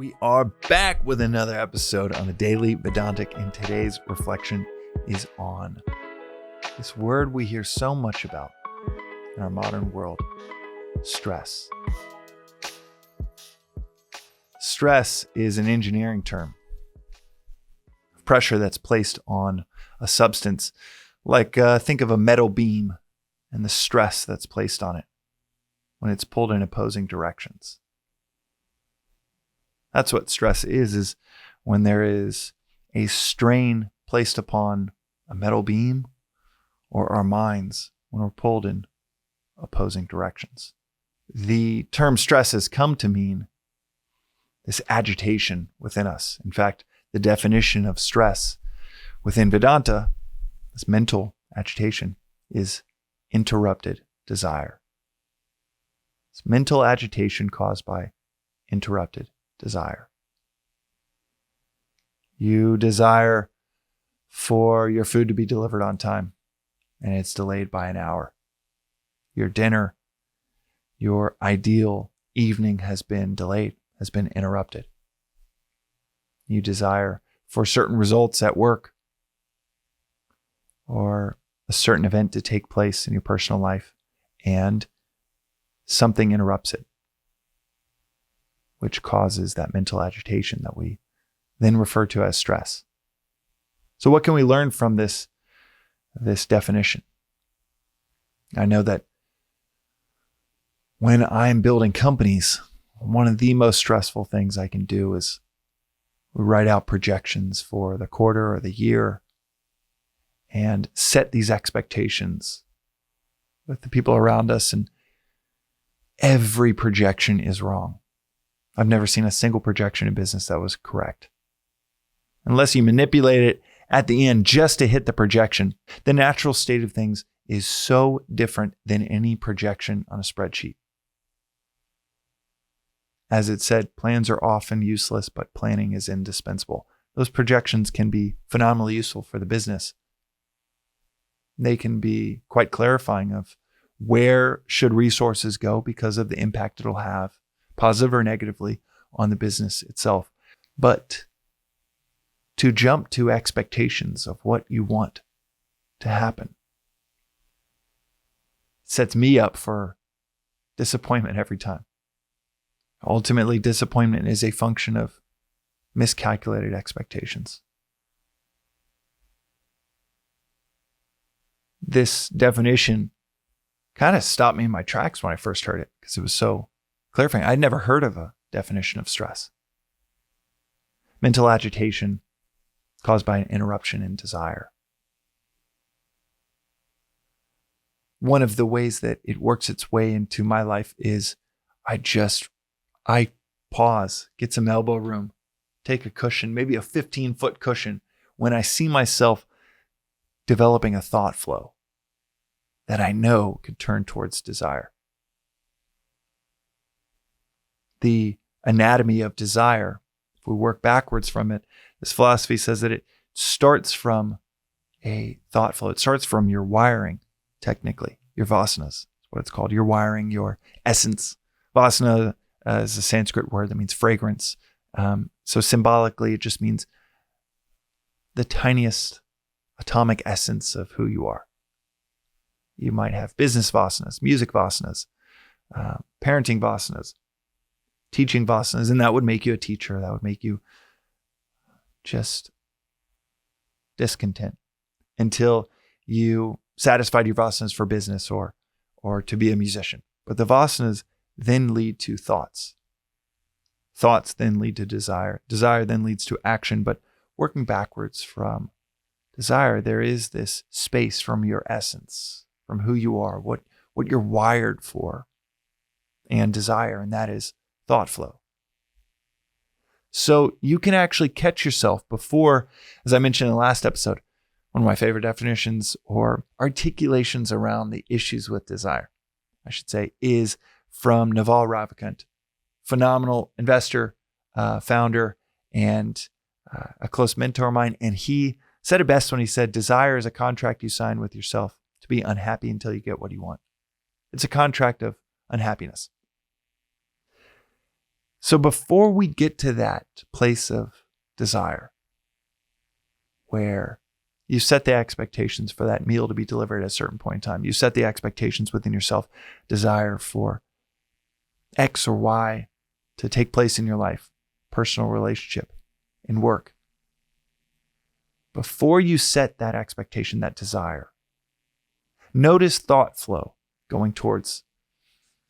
We are back with another episode on the Daily Vedantic, and today's reflection is on this word we hear so much about in our modern world, stress. Stress is an engineering term. Pressure that's placed on a substance, like think of a metal beam and the stress that's placed on it when it's pulled in opposing directions. That's what stress is when there is a strain placed upon a metal beam or our minds when we're pulled in opposing directions. The term stress has come to mean this agitation within us. In fact, the definition of stress within Vedanta, this mental agitation, is interrupted desire. It's mental agitation caused by interrupted desire. You desire for your food to be delivered on time, and it's delayed by an hour. Your dinner, your ideal evening has been delayed, has been interrupted. You desire for certain results at work or a certain event to take place in your personal life, and something interrupts it, which causes that mental agitation that we then refer to as stress. So what can we learn from this definition? I know that when I'm building companies, one of the most stressful things I can do is write out projections for the quarter or the year and set these expectations with the people around us, and every projection is wrong. I've never seen a single projection in business that was correct. Unless you manipulate it at the end just to hit the projection, the natural state of things is so different than any projection on a spreadsheet. As it said, plans are often useless, but planning is indispensable. Those projections can be phenomenally useful for the business. They can be quite clarifying of where should resources go because of the impact it'll have, positive or negatively, on the business itself. But to jump to expectations of what you want to happen sets me up for disappointment every time. Ultimately, disappointment is a function of miscalculated expectations. This definition kind of stopped me in my tracks when I first heard it because it was so clarifying. I'd never heard of a definition of stress. Mental agitation caused by an interruption in desire. One of the ways that it works its way into my life is I pause, get some elbow room, take a cushion, maybe a 15-foot cushion, when I see myself developing a thought flow that I know could turn towards desire. The anatomy of desire, if we work backwards from it, this philosophy says that it starts from a thought flow. It starts from your wiring, technically, your vasanas, what it's called, your wiring, your essence. Vasana is a Sanskrit word that means fragrance. So symbolically, it just means the tiniest atomic essence of who you are. You might have business vasanas, music vasanas, parenting vasanas, teaching vasanas, and that would make you a teacher. That would make you just discontent until you satisfied your vasanas for business or to be a musician. But the vasanas then lead to thoughts. Thoughts then lead to desire. Desire then leads to action. But working backwards from desire, there is this space from your essence, from who you are, what you're wired for, and desire, and that is thought flow. So you can actually catch yourself before, as I mentioned in the last episode, one of my favorite definitions or articulations around the issues with desire, I should say, is from Naval Ravikant, phenomenal investor, founder, and a close mentor of mine. And he said it best when he said, desire is a contract you sign with yourself to be unhappy until you get what you want. It's a contract of unhappiness. So before we get to that place of desire, where you set the expectations for that meal to be delivered at a certain point in time, you set the expectations within yourself, desire for X or Y to take place in your life, personal relationship, in work. Before you set that expectation, that desire, notice thought flow going towards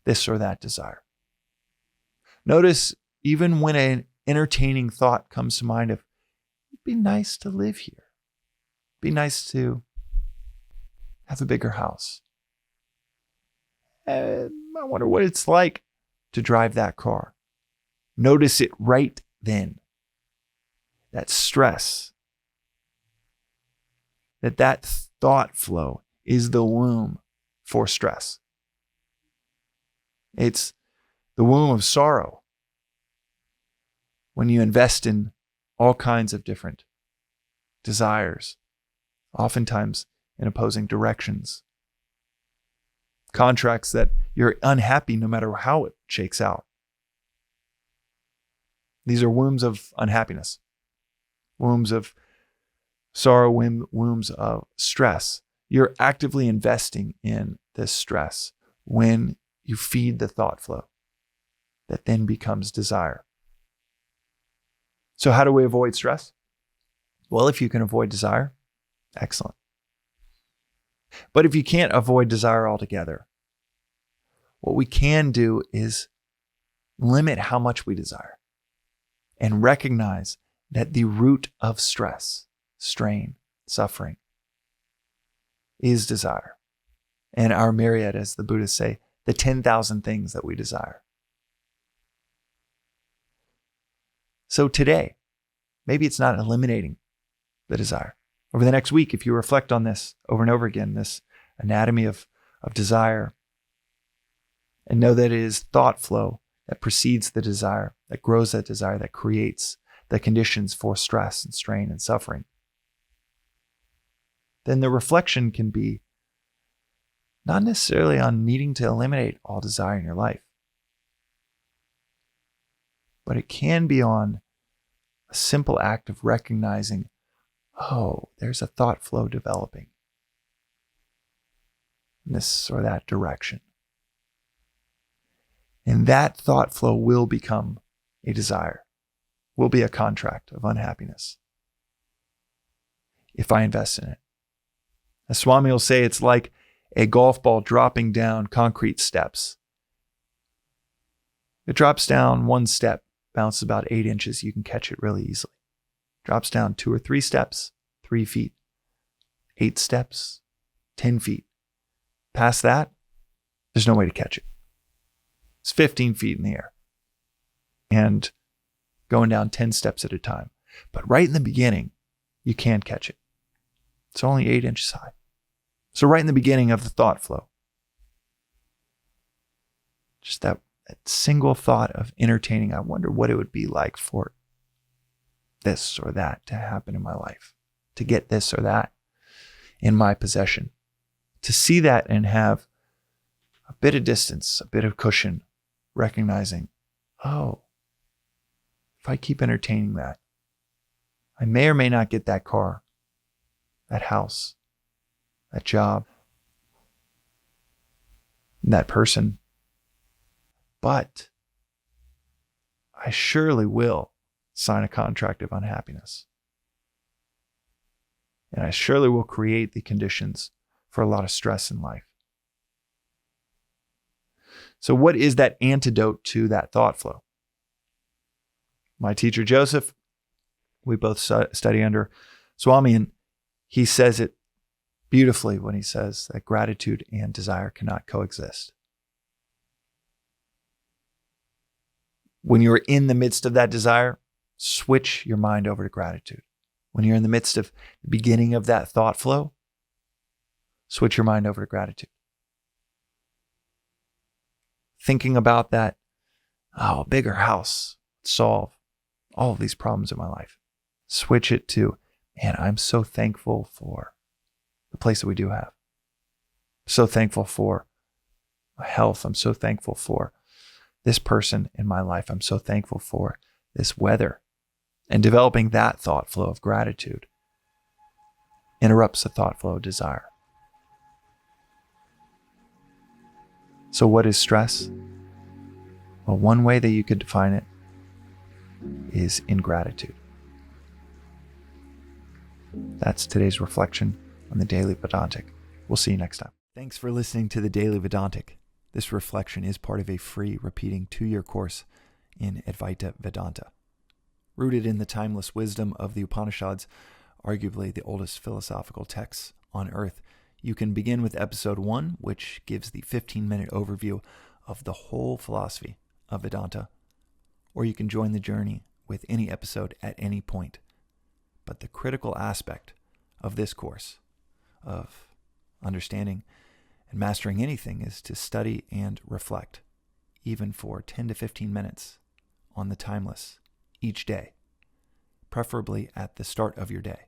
this or that desire. Notice even when an entertaining thought comes to mind of, it'd be nice to live here. It'd be nice to have a bigger house. I wonder what it's like to drive that car. Notice it right then. That stress, that thought flow is the womb for stress. It's the womb of sorrow when you invest in all kinds of different desires, oftentimes in opposing directions, contracts that you're unhappy no matter how it shakes out. These are wombs of unhappiness, wombs of sorrow, wombs of stress. You're actively investing in this stress when you feed the thought flow that then becomes desire. So how do we avoid stress? Well, if you can avoid desire, excellent. But if you can't avoid desire altogether, what we can do is limit how much we desire and recognize that the root of stress, strain, suffering is desire. And our myriad, as the Buddhists say, the 10,000 things that we desire. So today, maybe it's not eliminating the desire. Over the next week, if you reflect on this over and over again, this anatomy of desire, and know that it is thought flow that precedes the desire, that grows that desire, that creates the conditions for stress and strain and suffering, then the reflection can be not necessarily on needing to eliminate all desire in your life, but it can be on a simple act of recognizing, oh, there's a thought flow developing in this or that direction. And that thought flow will become a desire, will be a contract of unhappiness if I invest in it. As Swami will say, it's like a golf ball dropping down concrete steps. It drops down one step, bounces about 8 inches, you can catch it really easily. Drops down 2 or 3 steps, 3 feet, 8 steps, 10 feet. Past that, there's no way to catch it. It's 15 feet in the air and going down 10 steps at a time. But right in the beginning, you can catch it. It's only 8 inches high. So right in the beginning of the thought flow, just that single thought of entertaining, I wonder what it would be like for this or that to happen in my life, to get this or that in my possession, to see that and have a bit of distance, a bit of cushion, recognizing, oh, if I keep entertaining that, I may or may not get that car, that house, that job, that person, but I surely will sign a contract of unhappiness. And I surely will create the conditions for a lot of stress in life. So what is that antidote to that thought flow? My teacher, Joseph, we both study under Swami, and he says it beautifully when he says that gratitude and desire cannot coexist. When you're in the midst of that desire, switch your mind over to gratitude. When you're in the midst of the beginning of that thought flow, switch your mind over to gratitude. Thinking about that, oh, bigger house, solve all of these problems in my life. Switch it to, man, I'm so thankful for the place that we do have. So thankful for my health. I'm so thankful for this person in my life. I'm so thankful for this weather. And developing that thought flow of gratitude interrupts the thought flow of desire. So what is stress? Well, one way that you could define it is ingratitude. That's today's reflection on the Daily Vedantic. We'll see you next time. Thanks for listening to the Daily Vedantic. This reflection is part of a free repeating 2-year course in Advaita Vedanta. Rooted in the timeless wisdom of the Upanishads, arguably the oldest philosophical texts on earth, you can begin with episode 1, which gives the 15-minute overview of the whole philosophy of Vedanta, or you can join the journey with any episode at any point. But the critical aspect of this course, of understanding and mastering anything, is to study and reflect, even for 10 to 15 minutes on the timeless each day, preferably at the start of your day.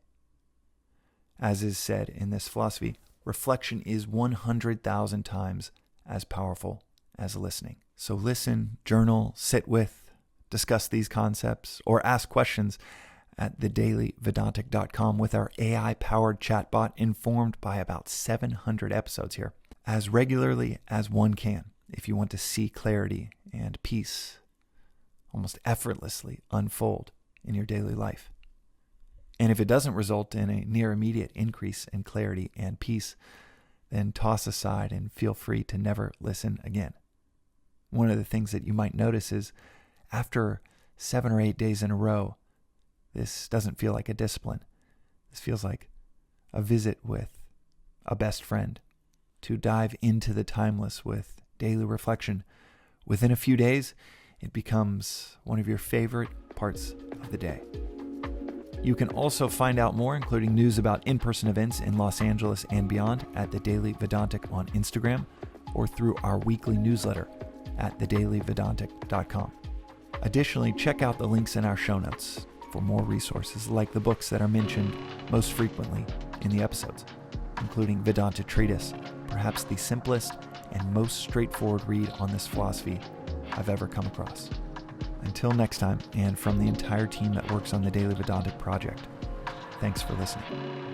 As is said in this philosophy, reflection is 100,000 times as powerful as listening. So listen, journal, sit with, discuss these concepts, or ask questions at thedailyvedantic.com with our AI-powered chatbot informed by about 700 episodes here, as regularly as one can if you want to see clarity and peace almost effortlessly unfold in your daily life. And if it doesn't result in a near immediate increase in clarity and peace, then toss aside and feel free to never listen again. One of the things that you might notice is after 7 or 8 days in a row, this doesn't feel like a discipline. This feels like a visit with a best friend to dive into the timeless with daily reflection. Within a few days, it becomes one of your favorite parts of the day. You can also find out more, including news about in-person events in Los Angeles and beyond, at the Daily Vedantic on Instagram or through our weekly newsletter at thedailyvedantic.com. Additionally, check out the links in our show notes for more resources like the books that are mentioned most frequently in the episodes, including Vedanta Treatise, perhaps the simplest and most straightforward read on this philosophy I've ever come across. Until next time, and from the entire team that works on the Daily Vedantic project, thanks for listening.